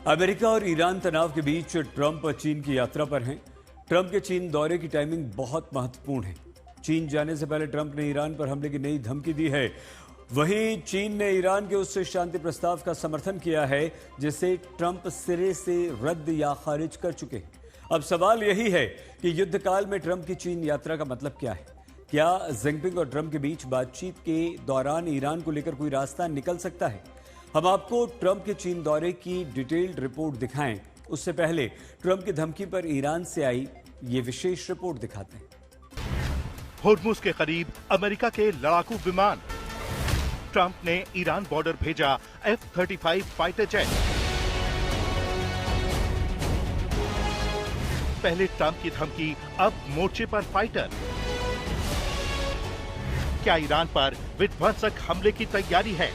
America और Iran तनाव के बीच ट्रंप चीन की यात्रा पर हैं। ट्रंप के चीन दौरे की टाइमिंग बहुत महत्वपूर्ण है। चीन जाने से पहले ट्रंप ने ईरान पर हमले की नई धमकी दी है। वहीं चीन ने ईरान के उस शांति प्रस्ताव का समर्थन किया है जिसे ट्रंप सिरे से रद्द या खारिज कर चुके हैं। अब सवाल यही है कि युद्ध काल में ट्रंप की चीन यात्रा का मतलब क्या है। क्या जिनपिंग और ट्रंप के बीच बातचीत के दौरान ईरान को लेकर कोई रास्ता निकल सकता है। हम आपको ट्रंप के चीन दौरे की डिटेल्ड रिपोर्ट दिखाएं, उससे पहले ट्रंप की धमकी पर ईरान से आई ये विशेष रिपोर्ट दिखाते हैं। होर्मुज के करीब अमेरिका के लड़ाकू विमान। ट्रंप ने ईरान बॉर्डर भेजा F-35 फाइटर जेट। पहले ट्रंप की धमकी, अब मोर्चे पर फाइटर। क्या ईरान पर विध्वंसक हमले की तैयारी है?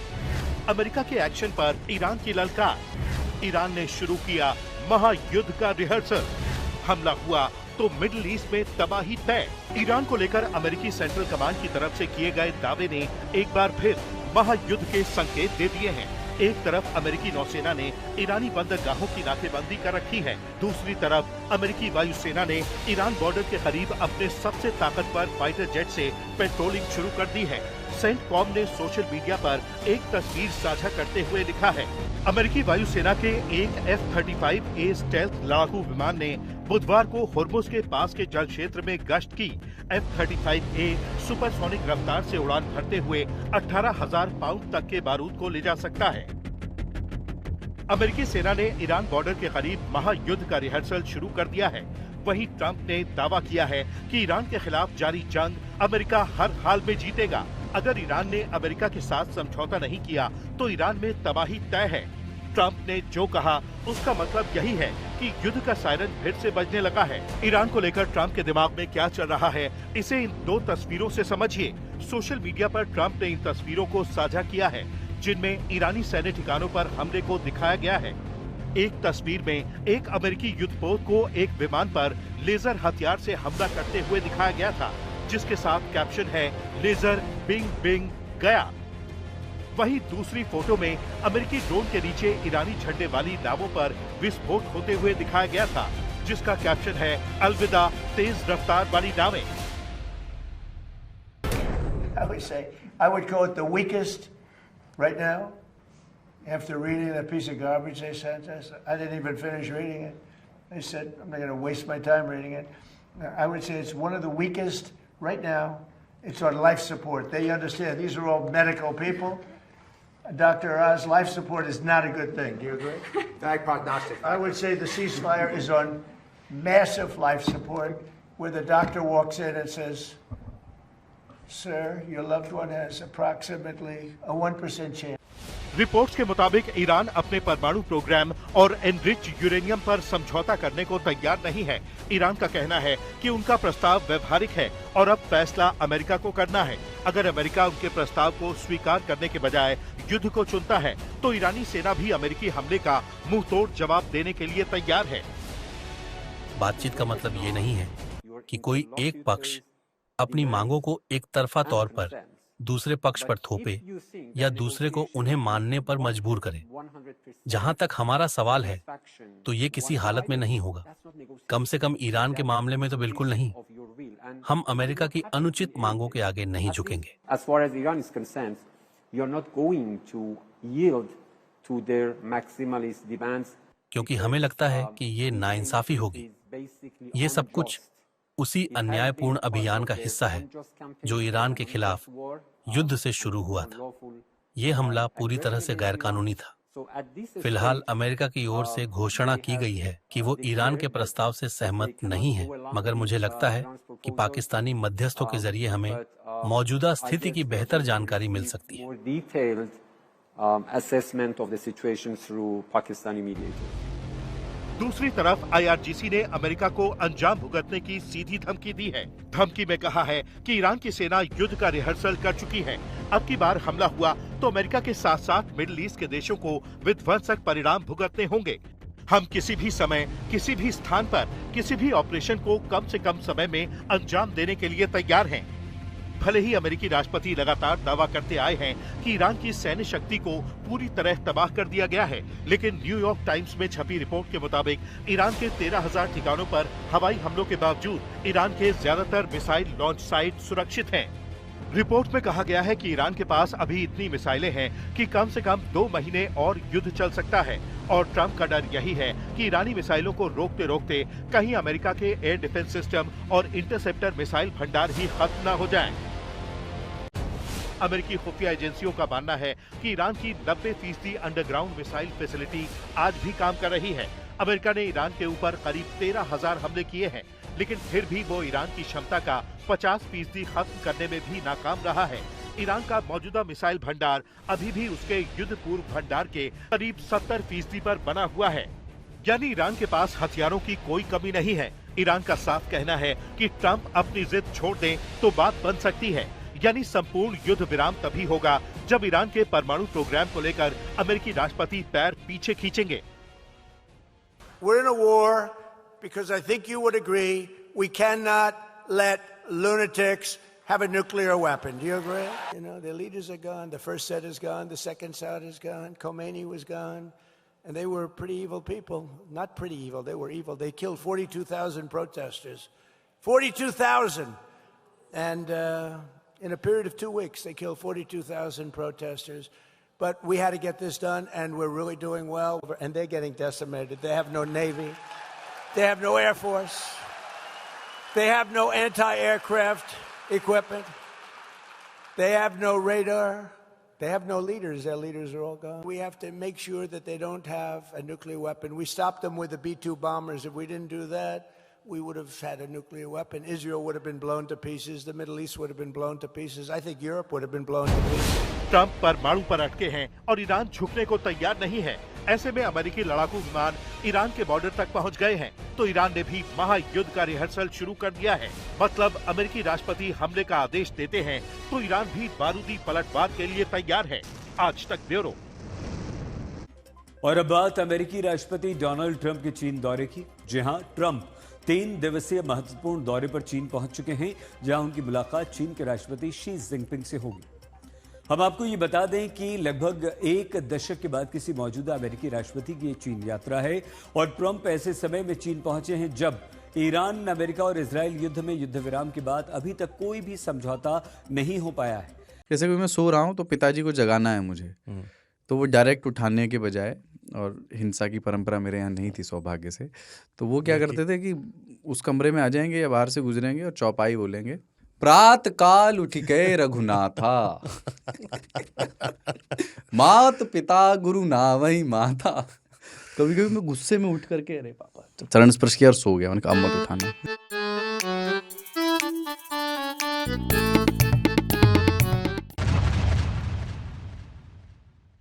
अमेरिका के एक्शन पर ईरान की ललकार। ईरान ने शुरू किया महायुद्ध का रिहर्सल। हमला हुआ तो मिडिल ईस्ट में तबाही तय। ईरान को लेकर अमेरिकी सेंट्रल कमांड की तरफ से किए गए दावे ने एक बार फिर महायुद्ध के संकेत दे दिए हैं। एक तरफ अमेरिकी नौसेना ने ईरानी बंदरगाहों की नाकेबंदी कर रखी है, दूसरी तरफ अमेरिकी वायुसेना ने ईरान बॉर्डर के करीब अपने सबसे ताकतवर फाइटर जेट से पेट्रोलिंग शुरू कर दी है। सेंटकॉम ने सोशल मीडिया पर एक तस्वीर साझा करते हुए लिखा है, अमेरिकी वायुसेना के एक F-35A स्टेल्थ लड़ाकू विमान ने बुधवार को होर्मुज के पास के जल क्षेत्र में गश्त की। F-35A सुपरसोनिक रफ्तार से उड़ान भरते हुए 18,000 पाउंड तक के बारूद को ले जा सकता है। अमेरिकी सेना ने ईरान बॉर्डर के करीब महायुद्ध का रिहर्सल शुरू कर दिया है। वहीं ट्रंप ने दावा किया है कि ईरान के खिलाफ जारी जंग अमेरिका हर हाल में जीतेगा। अगर ईरान ने अमेरिका के साथ समझौता नहीं किया तो ईरान में तबाही तय है। ट्रंप ने जो कहा उसका मतलब यही है कि युद्ध का सायरन फिर से बजने लगा है। ईरान को लेकर ट्रंप के दिमाग में क्या चल रहा है, इसे इन दो तस्वीरों से समझिए। सोशल मीडिया पर ट्रंप ने इन तस्वीरों को साझा किया है जिनमें ईरानी सैन्य ठिकानों पर हमले को दिखाया गया है। एक तस्वीर में एक अमेरिकी युद्धपोत को एक विमान पर लेजर हथियार से हमला करते हुए दिखाया गया था, जिसके साथ कैप्शन है, लेजर बिंग बिंग गया। वहीं दूसरी फोटो में अमेरिकी ड्रोन के नीचे ईरानी झंडे वाली नावों पर विस्फोट होते हुए दिखाया गया था, जिसका कैप्शन है, अलविदा तेज रफ्तार वाली नावें। I would call it the weakest right now. After reading that piece of garbage they sent us, I didn't even finish reading it. They said, I'm not going to waste my time reading it. I would say it's one of the weakest right now. It's on life support. They understand. These are all medical people. Dr. Oz, life support is not a good thing. Do you agree? Bad prognostic. I would say the ceasefire is on massive life support, where the doctor walks in and says, Sir, your loved one has approximately a 1% chance. Reports के मुताबिक Iran अपने परमाणु programme और enrich uranium पर समझौता करने को तैयार नहीं है। ईरान का कहना है कि उनका प्रस्ताव व्यवहारिक है और अब फैसला अमेरिका को करना है। अगर अमेरिका उनके प्रस्ताव को स्वीकार करने के बजाय युद्ध को चुनता है तो ईरानी सेना भी अमेरिकी हमले का मुंहतोड़ जवाब देने के लिए तैयार है। बातचीत का मतलब ये नहीं है कि कोई एक पक्ष अपनी मांगों को एक तरफा तौर पर दूसरे पक्ष पर थोपे या दूसरे को उन्हें मानने पर मजबूर करे। जहां तक हमारा सवाल है तो ये किसी हालत में नहीं होगा, कम से कम ईरान के मामले में तो बिल्कुल नहीं। हम अमेरिका की अनुचित मांगों के आगे नहीं झुकेंगे। क्योंकि हमें लगता है कि ये नाइंसाफी होगी। ये सब कुछ उसी अन्यायपूर्ण अभियान का हिस्सा है जो ईरान के खिलाफ युद्ध से शुरू हुआ था। ये हमला पूरी तरह से गैरकानूनी था। फिलहाल अमेरिका की ओर से घोषणा की गई है कि वो ईरान के प्रस्ताव से सहमत नहीं है, मगर मुझे लगता है कि पाकिस्तानी मध्यस्थों के जरिए हमें मौजूदा स्थिति की बेहतर जानकारी मिल सकती है। दूसरी तरफ IRGC ने अमेरिका को अंजाम भुगतने की सीधी धमकी दी है। धमकी में कहा है कि ईरान की सेना युद्ध का रिहर्सल कर चुकी है। अब की बार हमला हुआ तो अमेरिका के साथ साथ मिडिल ईस्ट के देशों को विध्वंसक परिणाम भुगतने होंगे। हम किसी भी समय, किसी भी स्थान पर, किसी भी ऑपरेशन को कम से कम समय में अंजाम देने के लिए तैयार हैं। भले ही अमेरिकी राष्ट्रपति लगातार दावा करते आए हैं कि ईरान की सैन्य शक्ति को पूरी तरह तबाह कर दिया गया है, लेकिन न्यूयॉर्क टाइम्स में छपी रिपोर्ट के मुताबिक ईरान के 13,000 ठिकानों पर हवाई हमलों के बावजूद ईरान के ज्यादातर मिसाइल लॉन्च साइट सुरक्षित हैं। रिपोर्ट में कहा गया है कि ईरान के पास अभी इतनी मिसाइलें हैं कि कम से कम 2 महीने और युद्ध चल सकता है और ट्रंप का डर यही है कि ईरानी मिसाइलों को रोकते रोकते कहीं अमेरिका के एयर डिफेंस सिस्टम और इंटरसेप्टर मिसाइल भंडार ही खत्म न हो जाएं। अमेरिकी खुफिया एजेंसियों का मानना है कि ईरान की 90% अंडरग्राउंड मिसाइल फैसिलिटी आज भी काम कर रही है। अमेरिका ने ईरान के ऊपर करीब 13,000 हमले किए हैं, लेकिन फिर भी वो ईरान की क्षमता का 50% खत्म करने में भी नाकाम रहा है। ईरान का मौजूदा मिसाइल भंडार अभी भी उसके युद्ध पूर्व भंडार के करीब 70% पर बना हुआ है, यानी ईरान के पास हथियारों की कोई कमी नहीं है। ईरान का साफ कहना है कि ट्रंप अपनी जिद छोड़ दें तो बात बन सकती है, यानी संपूर्ण युद्ध विराम तभी होगा जब ईरान के परमाणु प्रोग्राम को लेकर अमेरिकी राष्ट्रपति पैर पीछे खींचेंगे। We're in a war because I think you would agree we cannot let lunatics have a nuclear weapon. Do you agree? You know, the leaders are gone. The first set is gone. The second set is gone. Khomeini was gone. And they were pretty evil people. Not pretty evil. They were evil. They killed 42,000 protesters. 42,000! And in a period of 2 weeks, they killed 42,000 protesters. But we had to get this done, and we're really doing well. And they're getting decimated. They have no Navy. They have no Air Force. They have no anti-aircraft equipment. They have no radar. They have no leaders. Their leaders are all gone. We have to make sure that they don't have a nuclear weapon. We stopped them with the B-2 bombers. If we didn't do that, we would have had a nuclear weapon. Israel would have been blown to pieces. The Middle East would have been blown to pieces. I think Europe would have been blown to pieces. Trump परमाणु पर अटके हैं और Iran झुकने को तैयार नहीं है। ऐसे में अमेरिकी लड़ाकू विमान ईरान के बॉर्डर तक पहुंच गए हैं, तो ईरान ने भी महायुद्ध का रिहर्सल शुरू कर दिया है। मतलब अमेरिकी राष्ट्रपति हमले का आदेश देते हैं तो ईरान भी बारूदी पलटवार के लिए तैयार है। आज तक ब्यूरो। और अब बात अमेरिकी राष्ट्रपति डोनाल्ड ट्रंप के चीन दौरे की। जी हां, ट्रंप 3 दिवसीय महत्वपूर्ण दौरे पर चीन पहुंच चुके हैं, जहां उनकी मुलाकात चीन के राष्ट्रपति शी जिनपिंग से होगी। हम आपको ये बता दें कि लगभग 1 दशक के बाद किसी मौजूदा अमेरिकी राष्ट्रपति की ये चीन यात्रा है और ट्रंप ऐसे समय में चीन पहुंचे हैं जब ईरान, अमेरिका और इजराइल युद्ध में युद्ध विराम के बाद अभी तक कोई भी समझौता नहीं हो पाया है। जैसे कि मैं सो रहा हूं तो पिताजी को जगाना है मुझे, तो वो डायरेक्ट उठाने के बजाय, और हिंसा की परंपरा मेरे यहाँ नहीं थी सौभाग्य से, तो वो क्या करते थे कि उस कमरे में आ जाएंगे या बाहर से गुजरेंगे और चौपाई बोलेंगे, प्रात काल उठिके रघुनाथा मात पिता गुरु नावही माता। कभी कभी मैं गुस्से में उठ करके अरे पापा चरण स्पर्श किया और सो गया। मैंने कहा अब मत उठाना।